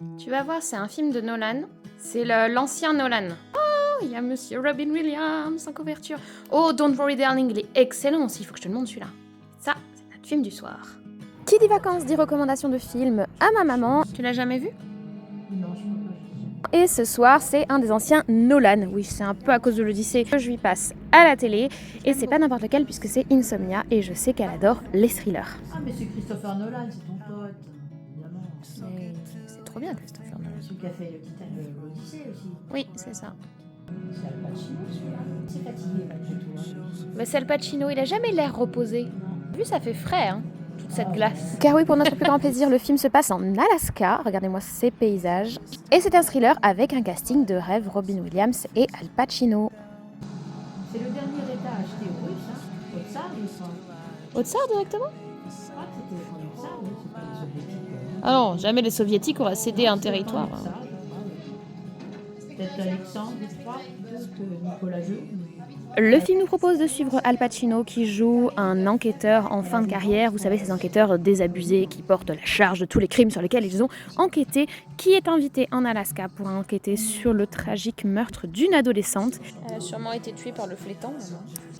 Tu vas voir, c'est un film de Nolan. C'est l'ancien Nolan. Oh, il y a Monsieur Robin Williams en couverture. Oh, Don't Worry Darling, il est excellent aussi, il faut que je te le montre celui-là. Ça, c'est notre film du soir. Qui dit vacances dit recommandation de film à ma maman. Tu l'as jamais vu? Non, je ne peux pas. Et ce soir, c'est un des anciens Nolan. Oui, c'est un peu à cause de l'Odyssée que je lui passe à la télé. Et c'est pas n'importe lequel puisque c'est Insomnia et je sais qu'elle adore les thrillers. Ah, mais c'est Christopher Nolan, c'est ton pote, évidemment. C'est trop bien, Christopher Nolan. Celui qui a fait l'Odyssée aussi. Oui, c'est ça. C'est Al Pacino, celui-là. C'est fatigué, malgré tout. Mais c'est Al Pacino, il a jamais l'air reposé. Vu, ça fait frais, hein, toute cette Ah, glace. Car oui, pour notre plus grand plaisir, le film se passe en Alaska. Regardez-moi ces paysages. Et c'est un thriller avec un casting de rêve, Robin Williams et Al Pacino. C'est le dernier État acheté aux Russes, hein. Au-Tsar, il me semble. Au tsar directement? Je crois que c'était au Tsar, mais c'est pas les Soviétiques. Ah non, jamais les soviétiques auraient cédé un territoire. C'est peut-être Alexandre, je crois, plutôt que Nicolas II. Le film nous propose de suivre Al Pacino qui joue un enquêteur en fin de carrière. Vous savez, ces enquêteurs désabusés qui portent la charge de tous les crimes sur lesquels ils ont enquêté, qui est invité en Alaska pour enquêter sur le tragique meurtre d'une adolescente. Elle a sûrement été tuée par le flétan.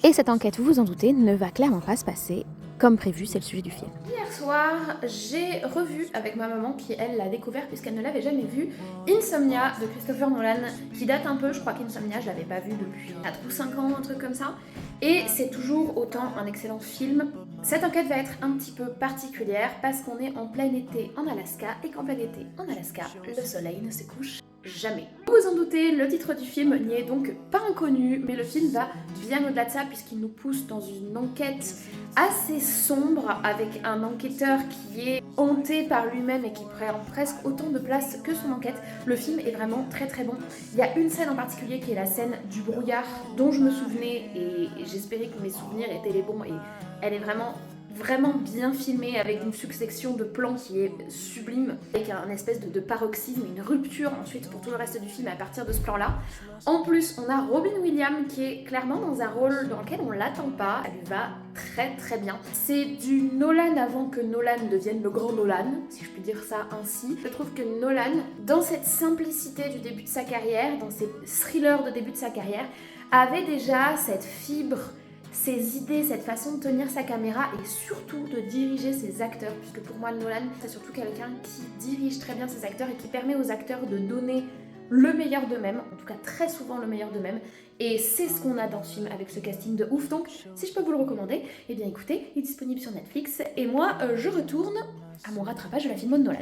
Et cette enquête, vous vous en doutez, ne va clairement pas se passer comme prévu, c'est le sujet du film. Hier soir, j'ai revu avec ma maman, qui elle l'a découvert puisqu'elle ne l'avait jamais vu, Insomnia de Christopher Nolan, qui date un peu, je crois qu'Insomnia je l'avais pas vu depuis 4 ou 5 ans, un truc comme ça. Et c'est toujours autant un excellent film. Cette enquête va être un petit peu particulière parce qu'on est en plein été en Alaska et qu'en plein été en Alaska, le soleil ne se couche jamais. Vous vous en doutez, le titre du film n'y est donc pas inconnu, mais le film va bien au-delà de ça puisqu'il nous pousse dans une enquête assez sombre avec un enquêteur qui est hanté par lui-même et qui prend presque autant de place que son enquête. Le film est vraiment très très bon. Il y a une scène en particulier qui est la scène du brouillard dont je me souvenais et j'espérais que mes souvenirs étaient les bons et elle est vraiment bien filmée avec une succession de plans qui est sublime, avec un espèce de paroxysme, une rupture ensuite pour tout le reste du film à partir de ce plan-là. En plus, on a Robin Williams qui est clairement dans un rôle dans lequel on l'attend pas, elle lui va très très bien. C'est du Nolan avant que Nolan devienne le grand Nolan, si je puis dire ça ainsi. Je trouve que Nolan, dans cette simplicité du début de sa carrière, dans ses thrillers de début de sa carrière, avait déjà cette fibre, ses idées, cette façon de tenir sa caméra et surtout de diriger ses acteurs, puisque pour moi Nolan c'est surtout quelqu'un qui dirige très bien ses acteurs et qui permet aux acteurs de donner le meilleur d'eux-mêmes, en tout cas très souvent le meilleur d'eux-mêmes, et c'est ce qu'on a dans ce film avec ce casting de ouf. Donc si je peux vous le recommander, eh bien écoutez, il est disponible sur Netflix et moi je retourne à mon rattrapage de la film de Nolan.